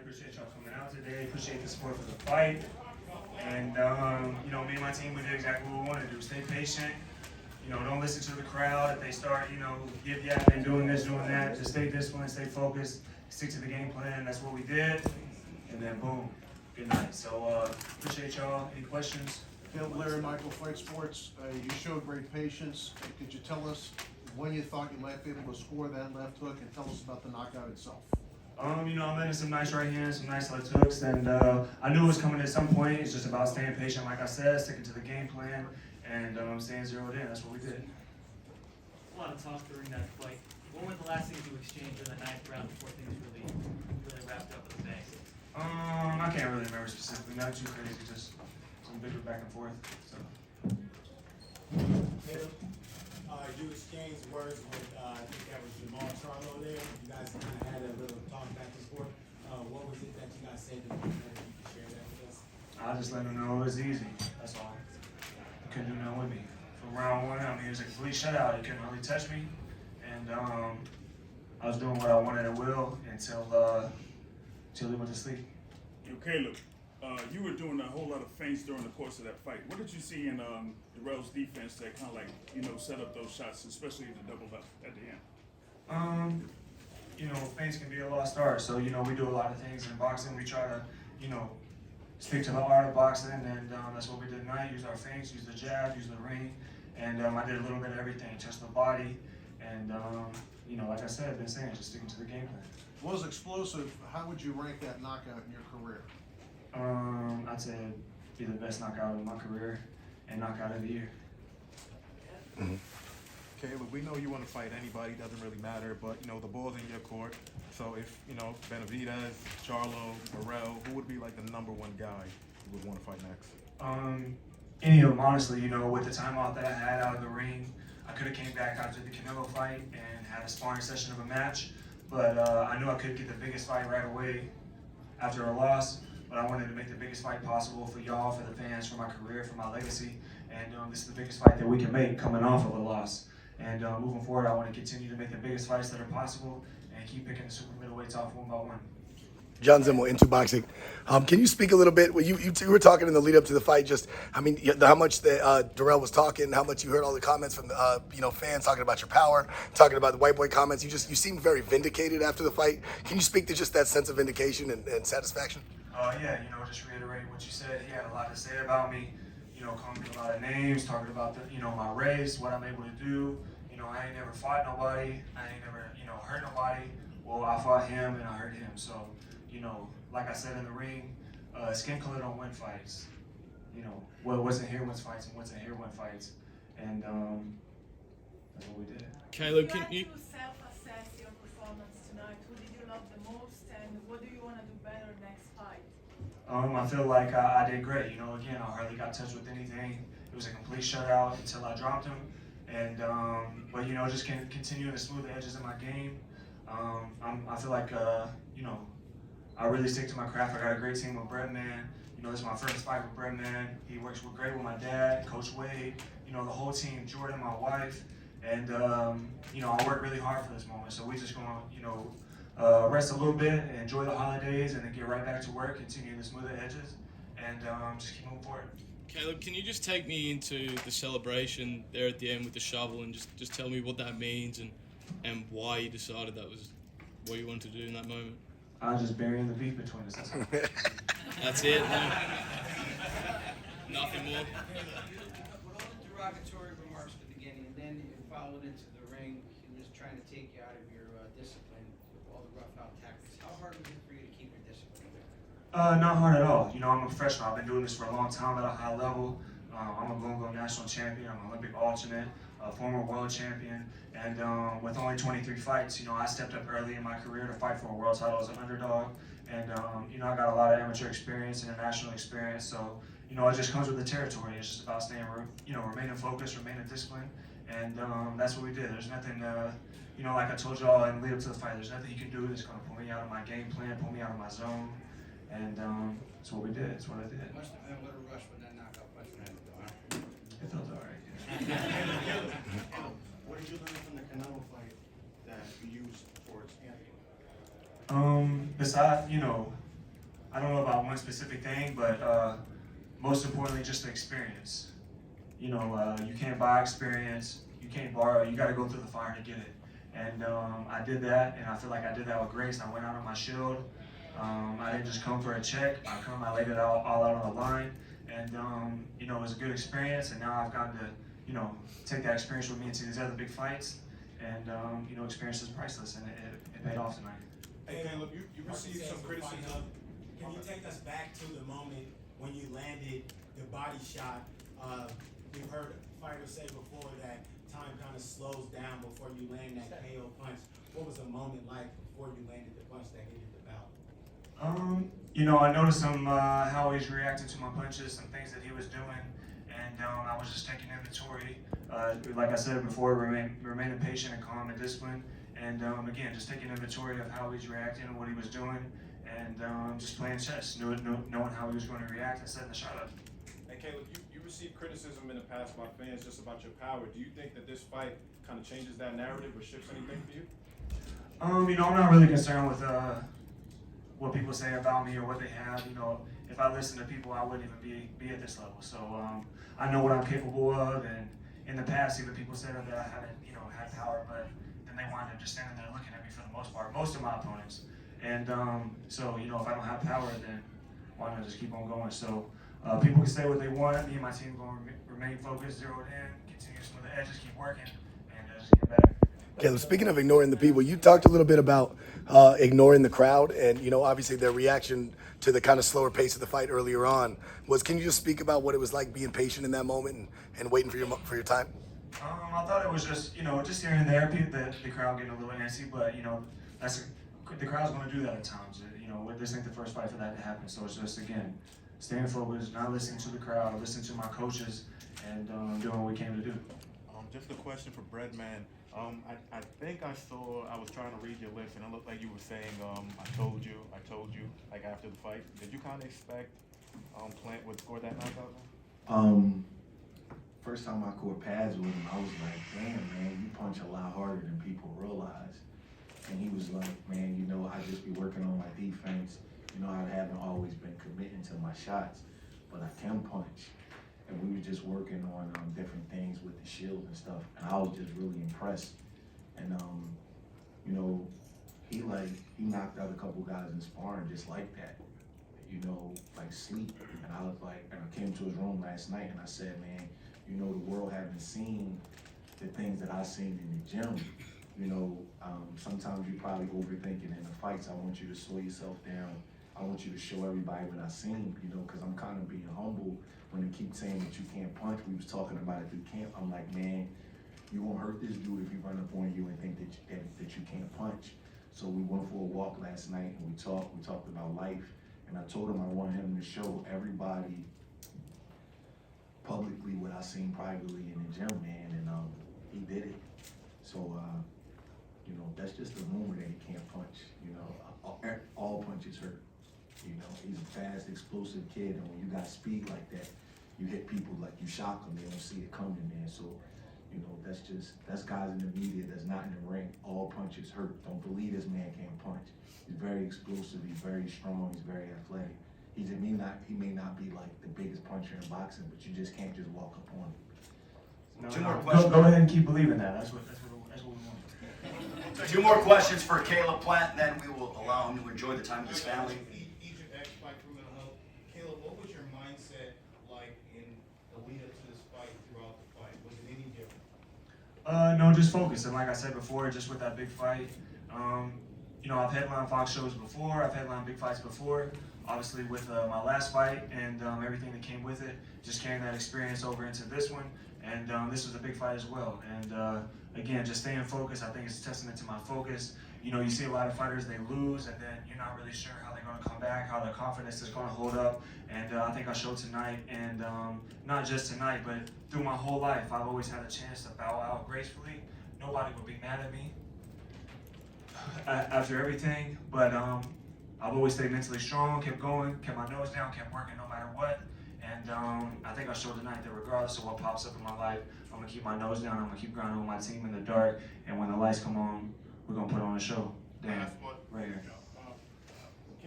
Appreciate y'all coming out today. Appreciate the support for the fight. And, me and my team, we did exactly what we want to do. Stay patient. Don't listen to the crowd. If they start, yip yapping, doing this, doing that, just stay disciplined, stay focused, stick to the game plan. That's what we did. And then, boom, good night. So, appreciate y'all. Any questions? Caleb, Larry, Michael, Fight Sports. You showed great patience. Could you tell us when you thought you might be able to score that left hook, and tell us about the knockout itself? I'm landing some nice right hands, some nice left hooks, and I knew it was coming at some point. It's just about staying patient, like I said, sticking to the game plan, and staying zeroed in. That's what we did. A lot of talk during that fight. What were the last things you exchanged in the ninth round before things really wrapped up with the bang? I can't really remember specifically. Not too crazy, just some bigger back and forth. So. Caleb, you exchanged words with, I think that was Jamal Charlo there. You guys kind of had a little talk back and forth. What was it that you guys said to him? If you could share that with us? I just let him know it was easy. That's all. He couldn't do nothing with me. From round one, it was a complete shutout. He couldn't really touch me. And I was doing what I wanted at will until he went to sleep. Caleb, you were doing a whole lot of feints during the course of that fight. What did you see in Dirrell's defense that kind of set up those shots, especially the double left at the end? Feints can be a lost art. So, we do a lot of things in boxing. We try to, stick to the art of boxing, and that's what we did tonight. Use our feints, use the jab, use the ring, and I did a little bit of everything. Touch the body, and like I said, I've been saying, just sticking to the game plan. Was explosive. How would you rank that knockout in your career? I'd say it'd be the best knockout of my career and knockout of the year. Mm-hmm. Caleb, we know you want to fight anybody, doesn't really matter, but the ball's in your court. So if Benavidez, Charlo, Dirrell, who would be like the number one guy you would want to fight next? Any of them, honestly. With the time off that I had out of the ring, I could have came back after the Canelo fight and had a sparring session of a match, but I knew I couldn't get the biggest fight right away after a loss. But I wanted to make the biggest fight possible for y'all, for the fans, for my career, for my legacy. And this is the biggest fight that we can make coming off of a loss. And moving forward, I want to continue to make the biggest fights that are possible and keep picking the super middleweights off one by one. John Zimmel, Into Boxing. Can you speak a little bit? Well, you were talking in the lead up to the fight. How much Dirrell was talking, how much you heard all the comments from the fans talking about your power, talking about the white boy comments. You seemed very vindicated after the fight. Can you speak to just that sense of vindication and satisfaction? Yeah, just reiterating what you said. He had a lot to say about me. Calling me a lot of names, talking about my race, what I'm able to do. I ain't never fought nobody. I ain't never hurt nobody. Well, I fought him and I hurt him. So. Like I said in the ring, skin color don't win fights. What wasn't here wins fights, and what's in here win fights. And that's what we did. Caleb, can you self-assess your performance tonight? Who did you love the most, and what do you want to do better next fight? I feel like I did great. Again, I hardly got touched with anything. It was a complete shutout until I dropped him. And but just continue to smooth the edges of my game. I feel like I really stick to my craft. I got a great team with Brett, man. This is my first fight with Brett, man. He works great with my dad, Coach Wade, the whole team, Jordan, my wife. And, I worked really hard for this moment. So we just going to, rest a little bit, enjoy the holidays, and then get right back to work, continue to smooth the edges, and just keep moving forward. Caleb, can you just take me into the celebration there at the end with the shovel and just tell me what that means and why you decided that was what you wanted to do in that moment? I was just burying the beef between us. That's it? No? Nothing more? With all the derogatory remarks at the beginning, and then you followed into the ring, he was trying to take you out of your discipline with all the rough out tactics. How hard was it for you to keep your discipline? Not hard at all. I'm a professional. I've been doing this for a long time at a high level. I'm a Go national champion. I'm an Olympic alternate, a former world champion. And with only 23 fights, I stepped up early in my career to fight for a world title as an underdog. And, I got a lot of amateur experience, international experience. So, it just comes with the territory. It's just about staying, remaining focused, remaining disciplined. And that's what we did. There's nothing, like I told y'all in the lead up to the fight, there's nothing you can do that's going to pull me out of my game plan, pull me out of my zone. And that's what we did. That's what I did. Must have been a little rush when that knockout punch went in, huh? It felt all right. What did you learn from the Canelo fight that you used towards Anthony? Besides, I don't know about one specific thing, but most importantly, just the experience. You know, you can't buy experience, you can't borrow, you gotta go through the fire to get it. And I did that, and I feel like I did that with grace. I went out on my shield. I didn't just come for a check. I laid it all out on the line. And, you know, it was a good experience, and now I've gotten to, you know, take that experience with me into these other big fights. And, you know, experience is priceless, and it paid off tonight. Hey, Caleb, you received some criticism. Can you take us back to the moment when you landed the body shot? We've heard fighters say before that time kind of slows down before you land that KO punch. What was the moment like before you landed the punch that ended the bout? You know, I noticed him, how he's reacting to my punches, some things that he was doing, and I was just taking inventory. Like I said before, remaining patient and calm and disciplined, and again, just taking inventory of how he's reacting and what he was doing, and just playing chess, knowing how he was going to react and setting the shot up. Hey, Caleb, you received criticism in the past by fans just about your power. Do you think that this fight kind of changes that narrative or shifts anything for you? You know, I'm not really concerned with what people say about me or what they have. You know, if I listen to people, I wouldn't even be at this level. So I know what I'm capable of, and in the past, even people said that I haven't, you know, had power, but then they wind up just standing there looking at me for the most part, most of my opponents. And so, you know, if I don't have power, then why not just keep on going? So people can say what they want. Me and my team are going to remain focused, zeroed in, continue to smooth the edges, keep working, and just get better. Caleb, speaking of ignoring the people, you talked a little bit about ignoring the crowd, and you know, obviously their reaction to the kind of slower pace of the fight earlier on was. Can you just speak about what it was like being patient in that moment and waiting for your time? I thought it was just, you know, just here and there, the crowd getting a little antsy, but you know, the crowd's going to do that at times. You know, this ain't the first fight for that to happen, so it's just again, staying focused, not listening to the crowd, listening to my coaches, and doing what we came to do. Just a question for Breadman. I think I was trying to read your lips, and it looked like you were saying, I told you, like after the fight. Did you kind of expect Plant would score that knockout? First time I caught pads with him, I was like, damn, man, you punch a lot harder than people realize. And he was like, man, you know, I just be working on my defense. You know, I haven't always been committing to my shots, but I can punch. And we were just working on different things with the shield and stuff, and I was just really impressed. And you know, he knocked out a couple guys in sparring just like that, you know, like sleep. And I was like, and I came to his room last night and I said, man, you know, the world haven't seen the things that I seen in the gym. You know, sometimes you probably overthinking in the fights. I want you to slow yourself down. I want you to show everybody what I seen, you know, because I'm kind of being humble when they keep saying that you can't punch. We was talking about it through camp. I'm like, man, you won't hurt this dude if he run up on you and think that you can't punch. So we went for a walk last night and we talked about life. And I told him I want him to show everybody publicly what I seen privately in the gym, man, and he did it. So, you know, that's just a rumor that he can't punch. You know, all punches hurt. You know, he's a fast, explosive kid, and when you got speed like that, you hit people like you shock them. They don't see it coming, man. So, you know, that's guys in the media that's not in the ring. All punches hurt. Don't believe this man can't punch. He's very explosive. He's very strong. He's very athletic. He may not be like the biggest puncher in boxing, but you just can't just walk up on him. Two more questions. Go ahead and keep believing that. That's what we want. Two more questions for Caleb Plant, then we will allow him to enjoy the time with his family. Egypt X fight for mental health. Caleb, what was your mindset like in the lead up to this fight throughout the fight? Was it any different? No, just focus. And like I said before, just with that big fight, you know, I've headlined Fox shows before. I've headlined big fights before. Obviously, with my last fight and everything that came with it, just carrying that experience over into this one. And this was a big fight as well. And again, just staying focused, I think it's a testament to my focus. You know, you see a lot of fighters, they lose, and then you're not really sure how they're going to come back, how their confidence is going to hold up. And I think I showed tonight, and not just tonight, but through my whole life, I've always had a chance to bow out gracefully. Nobody would be mad at me after everything, but I've always stayed mentally strong, kept going, kept my nose down, kept working no matter what. And I think I showed tonight that regardless of what pops up in my life, I'm going to keep my nose down, I'm going to keep grinding with my team in the dark, and when the lights come on, we're going to put on a show. Damn, right here.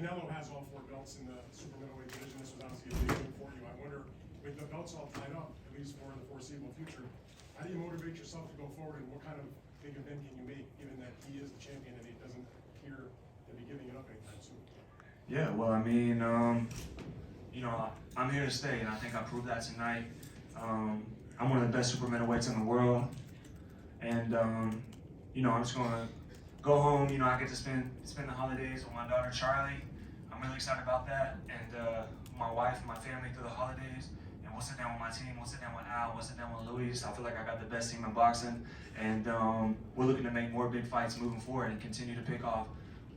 Canelo has all 4 belts in the super middleweight division. This was obviously a big win for you. I wonder, with the belts all tied up, at least for the foreseeable future, how do you motivate yourself to go forward, and what kind of big event can you make, given that he is the champion and he doesn't appear to be giving it up anytime soon? Yeah, well, I mean, you know, I'm here to stay, and I think I proved that tonight. I'm one of the best super middleweights in the world, and you know, I'm just gonna go home. You know, I get to spend the holidays with my daughter Charlie. I'm really excited about that, and my wife and my family through the holidays. And we'll sit down with my team. We'll sit down with Al. We'll sit down with Luis. I feel like I got the best team in boxing, and we're looking to make more big fights moving forward and continue to pick off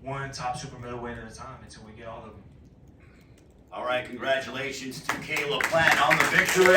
one top super middleweight at a time until we get all of them. All right, congratulations to Caleb Plant on the victory.